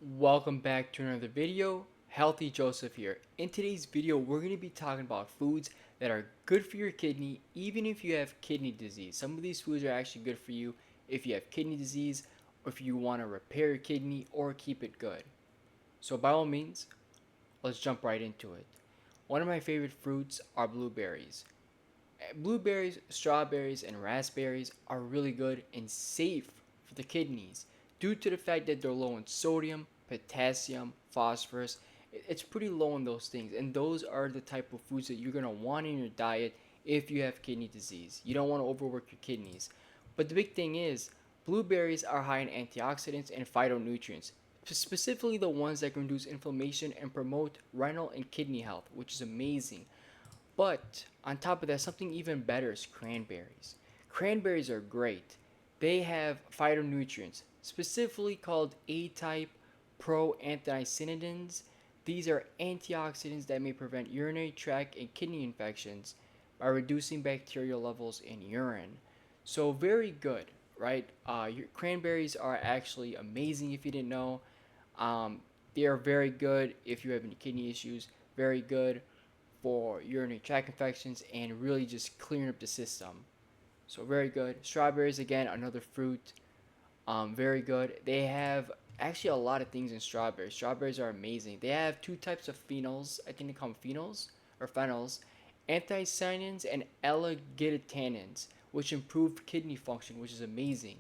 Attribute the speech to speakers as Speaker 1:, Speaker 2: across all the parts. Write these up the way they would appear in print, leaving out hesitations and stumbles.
Speaker 1: Welcome back to another video. Healthy Joseph here. In today's video, we're going to be talking about foods that are good for your kidney even if you have kidney disease. Some of these foods are actually good for you if you have kidney disease or if you want to repair your kidney or keep it good. So by all means, let's jump right into it. One of my favorite fruits are blueberries. Blueberries, strawberries, and raspberries are really good and safe for the kidneys due to the fact that they're low in sodium, potassium, phosphorus. It's pretty low in those things, and those are the type of foods that you're going to want in your diet if you have kidney disease. You don't want to overwork your kidneys. But the big thing is, blueberries are high in antioxidants and phytonutrients, specifically the ones that can reduce inflammation and promote renal and kidney health, which is amazing. But on top of that, something even better is cranberries. Cranberries are great. They have phytonutrients, specifically called A type proanthocyanidins. These are antioxidants that may prevent urinary tract and kidney infections by reducing bacterial levels in urine. So, very good, right? Your cranberries are actually amazing if you didn't know. Um, they are very good if you have any kidney issues, very good for urinary tract infections and really just clearing up the system. So very good. Strawberries again, another fruit. Very good. They have actually a lot of things in strawberries. Strawberries are amazing. They have two types of phenols. I think they call them phenols or phenols, anthocyanins and L-glutathione, which improve kidney function, which is amazing.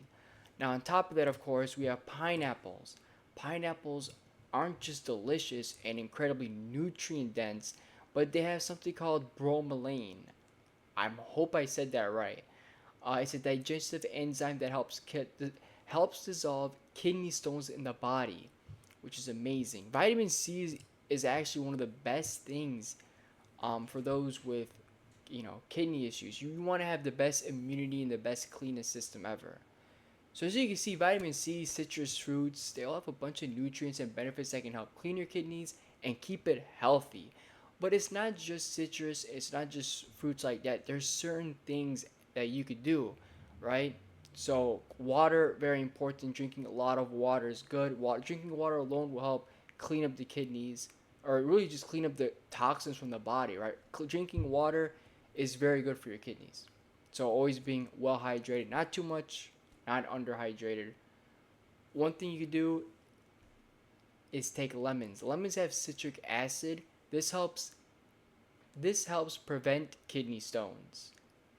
Speaker 1: Now on top of that, of course, we have pineapples. Pineapples aren't just delicious and incredibly nutrient dense, but they have something called bromelain. I hope I said that right. It's a digestive enzyme that helps dissolve kidney stones in the body, which is amazing. Vitamin C is actually one of the best things for those with kidney issues. You want to have the best immunity and the best cleanest system ever. So as you can see, vitamin C, citrus fruits, they all have a bunch of nutrients and benefits that can help clean your kidneys and keep it healthy. But it's not just citrus, it's not just fruits like that. There's certain things that you could do, right? So water, very important. Drinking a lot of water is good. Drinking water alone will help clean up the kidneys, or really just clean up the toxins from the body, right? Drinking water is very good for your kidneys. So always being well hydrated, not too much, not underhydrated. One thing you could do is take lemons. Lemons have citric acid. This helps this helps prevent kidney stones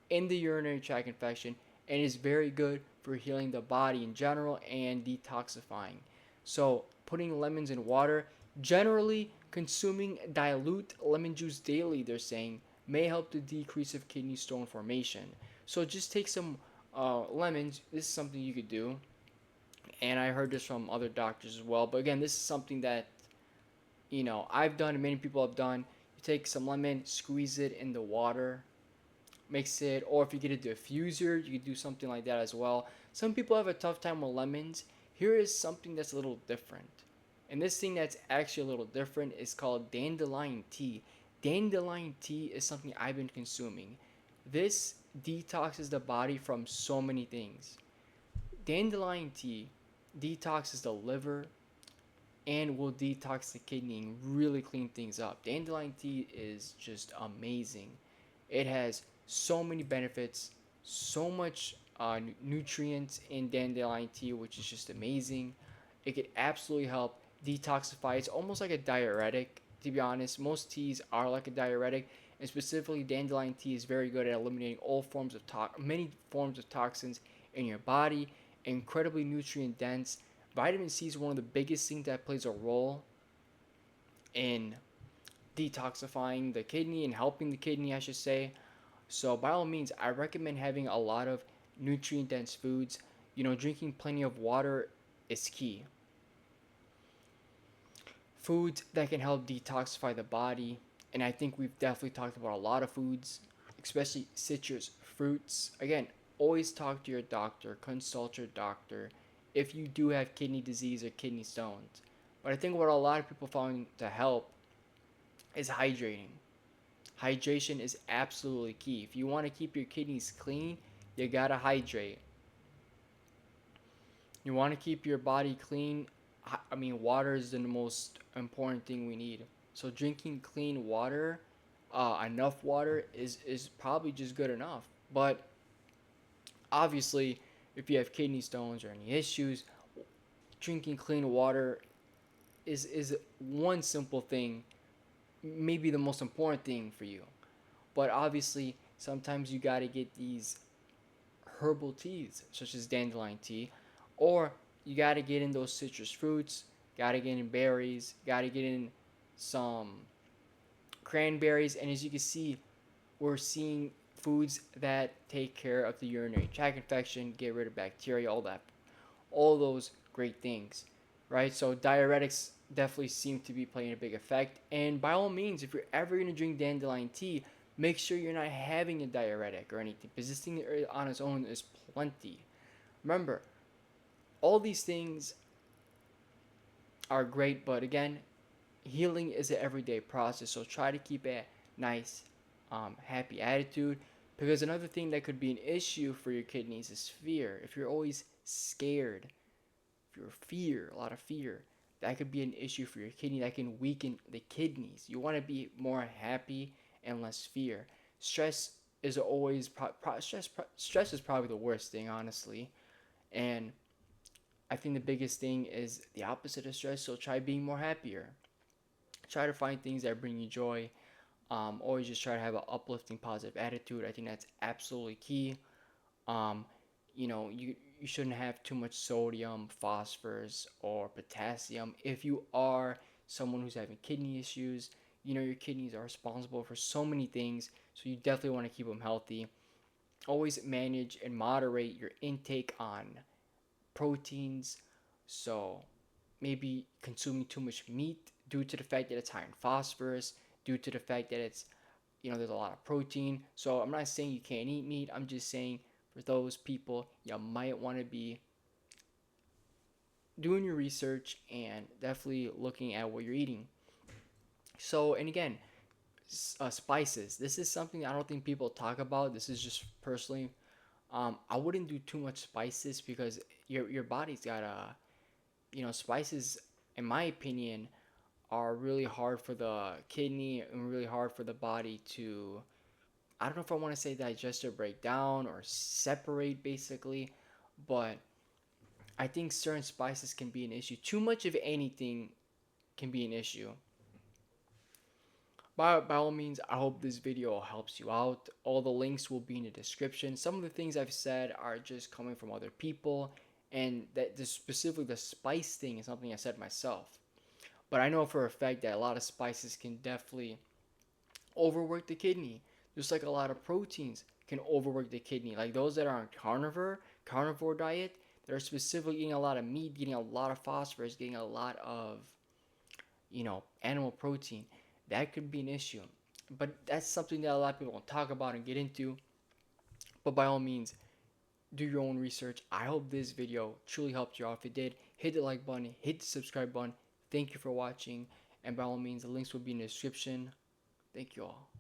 Speaker 1: in the urinary tract infection and is very good for healing the body in general and detoxifying. So, putting lemons in water, generally consuming dilute lemon juice daily, they're saying, may help the decrease of kidney stone formation. So, just take some lemons. This is something you could do. And I heard this from other doctors as well. But again, this is something that I've done and many people have done. You take some lemon, squeeze it in the water, mix it, or if you get a diffuser, you could do something like that as well. Some people have a tough time with lemons. Here is something that's a little different. And this thing that's actually a little different is called dandelion tea. Dandelion tea is something I've been consuming. This detoxes the body from so many things. Dandelion tea detoxes the liver, and will detox the kidney and really clean things up. Dandelion tea is just amazing. It has so many benefits, so much nutrients in dandelion tea, which is just amazing. It could absolutely help detoxify. It's almost like a diuretic, to be honest. Most teas are like a diuretic, and specifically dandelion tea is very good at eliminating all forms of many forms of toxins in your body. Incredibly nutrient dense. Vitamin C is one of the biggest things that plays a role in detoxifying the kidney and helping the kidney, I should say. So, by all means, I recommend having a lot of nutrient dense foods. Drinking plenty of water is key. Foods that can help detoxify the body, and I think we've definitely talked about a lot of foods, especially citrus fruits. Again, always talk to your doctor, consult your doctor if you do have kidney disease or kidney stones. But I think what a lot of people find to help is hydrating. Hydration is absolutely key. If you want to keep your kidneys clean, you gotta hydrate. You want to keep your body clean, I mean, water is the most important thing we need. So drinking clean water, enough water is probably just good enough. But obviously, if you have kidney stones or any issues, drinking clean water is one simple thing, maybe the most important thing for you. But obviously, sometimes you gotta get these herbal teas, such as dandelion tea, or you gotta get in those citrus fruits, gotta get in berries, gotta get in some cranberries, and as you can see, we're seeing foods that take care of the urinary tract infection, get rid of bacteria, all that, all those great things, right? So diuretics definitely seem to be playing a big effect. And by all means, if you're ever gonna drink dandelion tea, make sure you're not having a diuretic or anything, because this thing on its own is plenty. Remember, all these things are great, but again, healing is an everyday process. So try to keep a nice, happy attitude. Because another thing that could be an issue for your kidneys is fear. If you're always scared, if you're fear, a lot of fear, that could be an issue for your kidney. That can weaken the kidneys. You want to be more happy and less fear. Stress is always stress is probably the worst thing, honestly. And I think the biggest thing is the opposite of stress. So try being more happier. Try to find things that bring you joy. Always just try to have an uplifting, positive attitude. I think that's absolutely key. Um, you shouldn't have too much sodium, phosphorus, or potassium. If you are someone who's having kidney issues, your kidneys are responsible for so many things, so you definitely want to keep them healthy. Always manage and moderate your intake on proteins. So maybe consuming too much meat due to the fact that it's high in phosphorus, due to the fact that it's there's a lot of protein. So I'm not saying you can't eat meat. I'm just saying for those people, you might want to be doing your research and definitely looking at what you're eating. So, and again, spices. This is something I don't think people talk about. This is just personally. I wouldn't do too much spices because your body's got spices. In my opinion, are really hard for the kidney and really hard for the body to, I don't know if I want to say digest or break down or separate basically, but I think certain spices can be an issue. Too much of anything can be an issue. By all means, I hope this video helps you out. All the links will be in the description. Some of the things I've said are just coming from other people, and that specifically the spice thing is something I said myself. But I know for a fact that a lot of spices can definitely overwork the kidney. Just like a lot of proteins can overwork the kidney. Like those that are on carnivore diet, that are specifically eating a lot of meat, getting a lot of phosphorus, getting a lot of, animal protein. That could be an issue. But that's something that a lot of people don't talk about and get into. But by all means, do your own research. I hope this video truly helped you out. If it did, hit the like button, hit the subscribe button. Thank you for watching. And by all means, the links will be in the description. Thank you all.